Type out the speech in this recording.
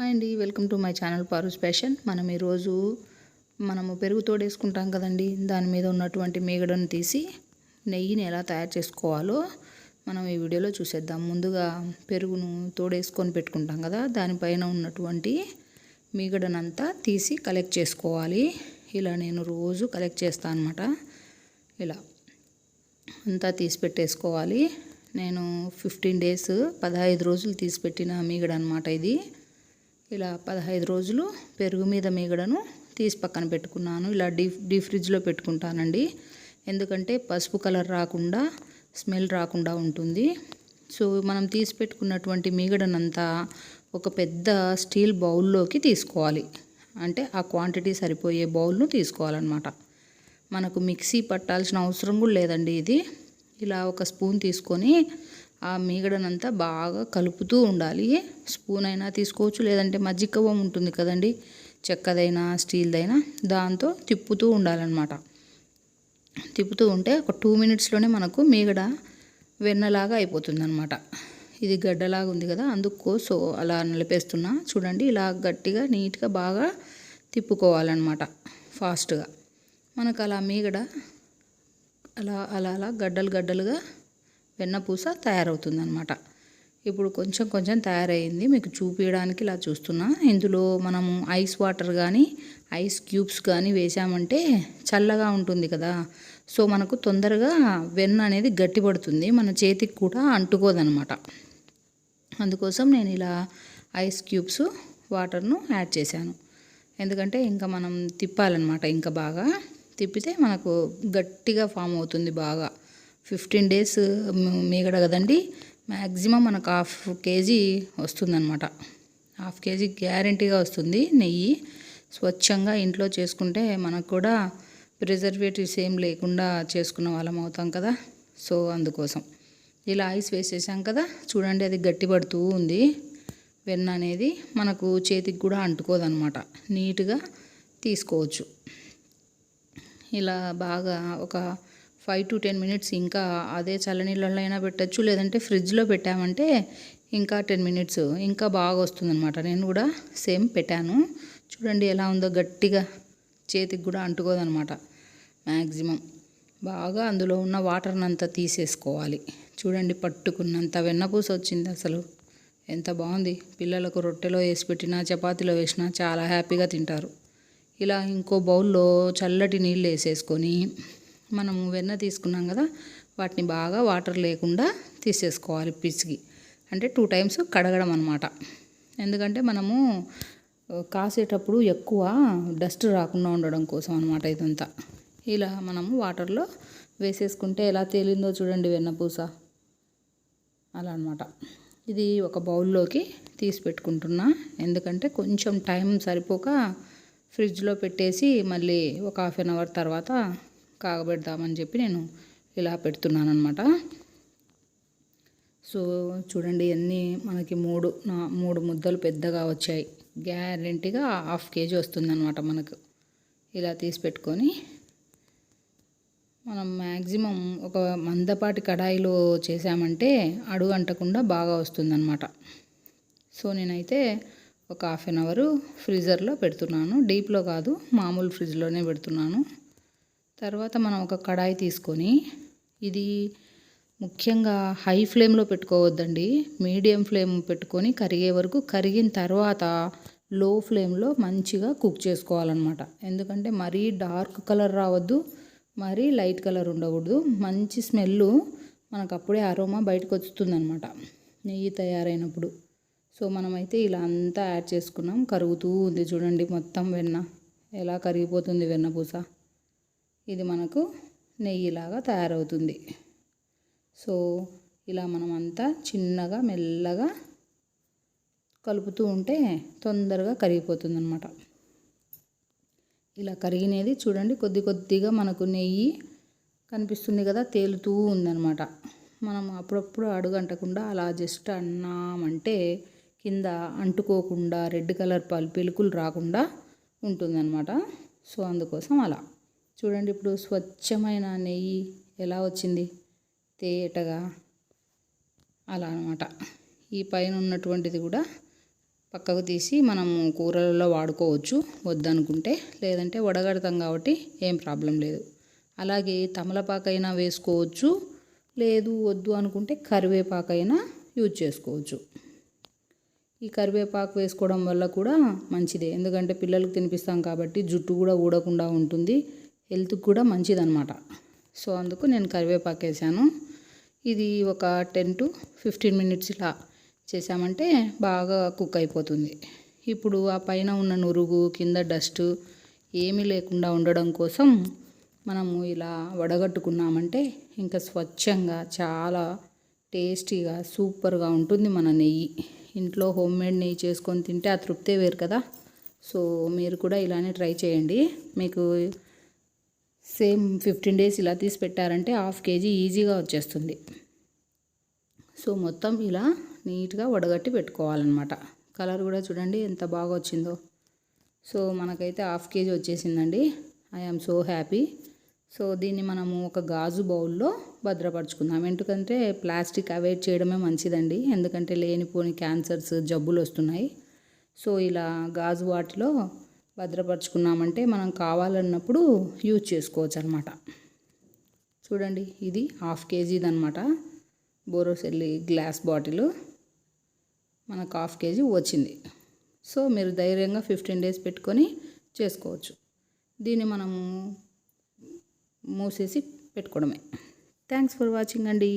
Hi అండి, welcome to my channel Paru's fashion. ఈరోజు మనము పెరుగు తోడేసుకుంటాం కదండి, దాని మీద ఉన్నటువంటి మీగడను తీసి నెయ్యిని ఎలా తయారు చేసుకోవాలో మనం ఈ వీడియోలో చూసేద్దాం. ముందుగా పెరుగును తోడేసుకొని పెట్టుకుంటాం కదా, దానిపైన ఉన్నటువంటి మీగడనంతా తీసి కలెక్ట్ చేసుకోవాలి. ఇలా నేను రోజు కలెక్ట్ చేస్తాను అన్నమాట. ఇలా అంతా తీసి పెట్టేసుకోవాలి. నేను 15 డేస్ 15 రోజులు తీసి పెట్టిన మీగడ అనమాట ఇది. ఇలా 15 రోజులు పెరుగు మీద మీగడను తీసి పక్కన పెట్టుకున్నాను. ఇలా డీప్ ఫ్రిడ్జ్లో పెట్టుకుంటానండి, ఎందుకంటే పసుపు కలర్ రాకుండా స్మెల్ రాకుండా ఉంటుంది. సో మనం తీసి పెట్టుకున్నటువంటి మీగడనంతా ఒక పెద్ద స్టీల్ బౌల్లోకి తీసుకోవాలి. అంటే ఆ క్వాంటిటీ సరిపోయే బౌల్ను తీసుకోవాలన్నమాట. మనకు మిక్సీ పట్టాల్సిన అవసరం కూడా లేదండి. ఇది ఇలా ఒక స్పూన్ తీసుకొని ఆ మీగడనంతా బాగా కలుపుతూ ఉండాలి. స్పూన్ అయినా తీసుకోవచ్చు, లేదంటే మజ్జిగ ఉంటుంది కదండి, చెక్కదైనా స్టీల్దైనా, దాంతో తిప్పుతూ ఉండాలన్నమాట. తిప్పుతూ ఉంటే ఒక 2 మినిట్స్లోనే మనకు మీగడ వెన్నలాగా అయిపోతుంది అనమాట. ఇది గడ్డలాగా ఉంది కదా, అందుకు సో అలా నలిపేస్తున్నా. చూడండి, ఇలా గట్టిగా నీట్గా బాగా తిప్పుకోవాలన్నమాట ఫాస్ట్గా. మనకు అలా మీగడ అలా అలా అలా గడ్డలుగా వెన్నపూస తయారవుతుందన్నమాట. ఇప్పుడు కొంచెం కొంచెం తయారయ్యింది, మీకు చూపించడానికి ఇలా చూస్తున్నా. ఇందులో మనము ఐస్ వాటర్ కానీ ఐస్ క్యూబ్స్ కానీ వేసామంటే చల్లగా ఉంటుంది కదా, సో మనకు తొందరగా వెన్న అనేది గట్టిపడుతుంది, మన చేతికి కూడా అంటుకోదనమాట. అందుకోసం నేను ఇలా ఐస్ క్యూబ్స్ వాటర్ను యాడ్ చేశాను. ఎందుకంటే ఇంకా మనం తిప్పాలన్నమాట, ఇంకా బాగా తిప్పితే మనకు గట్టిగా ఫామ్ అవుతుంది బాగా. 15 డేస్ మీగడ కదండి, మ్యాక్సిమం మనకు 1/2 కేజీ వస్తుందన్నమాట. 1/2 కేజీ గ్యారంటీగా వస్తుంది నెయ్యి. స్వచ్ఛంగా ఇంట్లో చేసుకుంటే మనకు కూడా ప్రిజర్వేటివ్స్ ఏం లేకుండా చేసుకున్న వాళ్ళం అవుతాం కదా, సో అందుకోసం ఇలా ఐస్ వేసేసాం కదా. చూడండి, అది గట్టిపడుతూ ఉంది. వెన్న అనేది మనకు చేతికి కూడా అంటుకోదన్నమాట, నీట్గా తీసుకోవచ్చు. ఇలా బాగా ఒక 5 to 10 మినిట్స్ ఇంకా అదే చల్లనీళ్ళలో అయినా పెట్టచ్చు, లేదంటే ఫ్రిడ్జ్లో పెట్టామంటే ఇంకా 10 మినిట్స్ ఇంకా బాగా వస్తుందన్నమాట. నేను కూడా సేమ్ పెట్టాను. చూడండి ఎలా ఉందో, గట్టిగా చేతికి కూడా అంటుకోదనమాట. మ్యాక్సిమం బాగా అందులో ఉన్న వాటర్ని అంతా తీసేసుకోవాలి. చూడండి, పట్టుకున్నంత వెన్నపూస వచ్చింది. అసలు ఎంత బాగుంది. పిల్లలకు రొట్టెలో వేసి పెట్టినా చపాతీలో వేసినా చాలా హ్యాపీగా తింటారు. ఇలా ఇంకో బౌల్లో చల్లటి నీళ్ళు వేసేసుకొని మనము వెన్న తీసుకున్నాం కదా, వాటిని బాగా వాటర్ లేకుండా తీసేసుకోవాలి పిసికి. అంటే 2 times కడగడం అనమాట. ఎందుకంటే మనము కాసేటప్పుడు ఎక్కువ డస్ట్ రాకుండా ఉండడం కోసం అనమాట ఇదంతా. ఇలా మనము వాటర్లో వేసేసుకుంటే ఎలా తేలిందో చూడండి వెన్నపూస, అలా అనమాట. ఇది ఒక బౌల్లోకి తీసి పెట్టుకుంటున్నా, ఎందుకంటే కొంచెం టైం సరిపోక ఫ్రిడ్జ్లో పెట్టేసి మళ్ళీ ఒక 1/2 hour తర్వాత కాగబెడదామని చెప్పి నేను ఇలా పెడుతున్నాను అనమాట. సో చూడండి, అన్నీ మనకి 3 ముద్దలు పెద్దగా వచ్చాయి. గ్యారెంటీగా 1/2 కేజీ వస్తుందన్నమాట మనకు. ఇలా తీసి పెట్టుకొని మనం మ్యాక్సిమం ఒక మందపాటి కడాయిలో చేసామంటే అడుగు అంటకుండా బాగా వస్తుందన్నమాట. సో నేనైతే ఒక 1/2 hour ఫ్రీజర్లో పెడుతున్నాను, డీప్లో కాదు, మామూలు ఫ్రిడ్జ్లోనే పెడుతున్నాను. తర్వాత మనం ఒక కడాయి తీసుకొని, ఇది ముఖ్యంగా హై ఫ్లేమ్లో పెట్టుకోవద్దండి, మీడియం ఫ్లేమ్ పెట్టుకొని కరిగే వరకు, కరిగిన తర్వాత లో ఫ్లేమ్లో మంచిగా కుక్ చేసుకోవాలన్నమాట. ఎందుకంటే మరీ డార్క్ కలర్ రావద్దు, మరీ లైట్ కలర్ ఉండకూడదు. మంచి స్మెల్ మనకు అప్పుడే అరోమా బయటకు వస్తుందన్నమాట నెయ్యి తయారైనప్పుడు. సో మనమైతే ఇలా అంతా యాడ్ చేసుకున్నాం. కరుగుతూ ఉంది చూడండి, మొత్తం వెన్న ఎలా కరిగిపోతుంది వెన్నపూస. ఇది మనకు నెయ్యిలాగా తయారవుతుంది. సో ఇలా మనం అంతా చిన్నగా మెల్లగా కలుపుతూ ఉంటే తొందరగా కరిగిపోతుంది అన్నమాట. ఇలా కరిగినది చూడండి, కొద్ది కొద్దిగా మనకు నెయ్యి కనిపిస్తుంది కదా, తేలుతూ ఉందన్నమాట. మనం అప్పుడప్పుడు అడుగంటకుండా అలా జస్ట్ అన్నామంటే కింద అంటుకోకుండా రెడ్ కలర్ పిలుకులు రాకుండా ఉంటుందన్నమాట. సో అందుకోసం అలా చూడండి. ఇప్పుడు స్వచ్ఛమైన నెయ్యి ఎలా వచ్చింది, తేటగా అలా అనమాట. ఈ పైన ఉన్నటువంటిది కూడా పక్కకు తీసి మనము కూరలలో వాడుకోవచ్చు వద్దనుకుంటే, లేదంటే వడగడతాం కాబట్టి ఏం ప్రాబ్లం లేదు. అలాగే తమలపాకైనా వేసుకోవచ్చు, లేదు వద్దు అనుకుంటే కరివేపాకైనా యూజ్ చేసుకోవచ్చు. ఈ కరివేపాకు వేసుకోవడం వల్ల కూడా మంచిదే, ఎందుకంటే పిల్లలకు తినిపిస్తాం కాబట్టి జుట్టు కూడా ఊడకుండా ఉంటుంది, హెల్త్కి కూడా మంచిదన్నమాట. సో అందుకు నేను కరివేపాకు వేసాను. ఇది ఒక 10 to 15 మినిట్స్ ఇలా చేసామంటే బాగా కుక్ అయిపోతుంది. ఇప్పుడు ఆ పైన ఉన్న నురుగు కింద డస్ట్ ఏమీ లేకుండా ఉండడం కోసం మనము ఇలా వడగట్టుకున్నామంటే ఇంకా స్వచ్ఛంగా చాలా టేస్టీగా సూపర్గా ఉంటుంది మన నెయ్యి. ఇంట్లో హోమ్మేడ్ నెయ్యి చేసుకొని తింటే ఆ తృప్తే వేరు కదా. సో మీరు కూడా ఇలానే ట్రై చేయండి. మీకు సేమ్ 15 days ఇలా తీసి పెట్టారంటే 1/2 kg ఈజీగా వచ్చేస్తుంది. సో మొత్తం ఇలా నీట్గా వడగట్టి పెట్టుకోవాలన్నమాట. కలర్ కూడా చూడండి ఎంత బాగా వచ్చిందో. సో మనకైతే 1/2 kg వచ్చేసిందండి. I am so happy. So దీన్ని మనము ఒక గాజు బౌల్లో భద్రపరుచుకుందాం. ఎందుకంటే ప్లాస్టిక్ అవాయిడ్ చేయడమే మంచిదండి, ఎందుకంటే లేనిపోని క్యాన్సర్స్ జబ్బులు వస్తున్నాయి. సో ఇలా గాజు వాటిలో భద్రపరుచుకున్నామంటే మనం కావాలన్నప్పుడు యూజ్ చేసుకోవచ్చు అనమాట. చూడండి ఇది 1/2 kg అనమాట. బోరోసెల్లి గ్లాస్ బాటిల్ మనకు 1/2 kg వచ్చింది. సో మీరు ధైర్యంగా 15 days పెట్టుకొని చేసుకోవచ్చు. దీన్ని మనము మూసేసి పెట్టుకోవడమే. థ్యాంక్స్ ఫర్ వాచింగ్ అండి.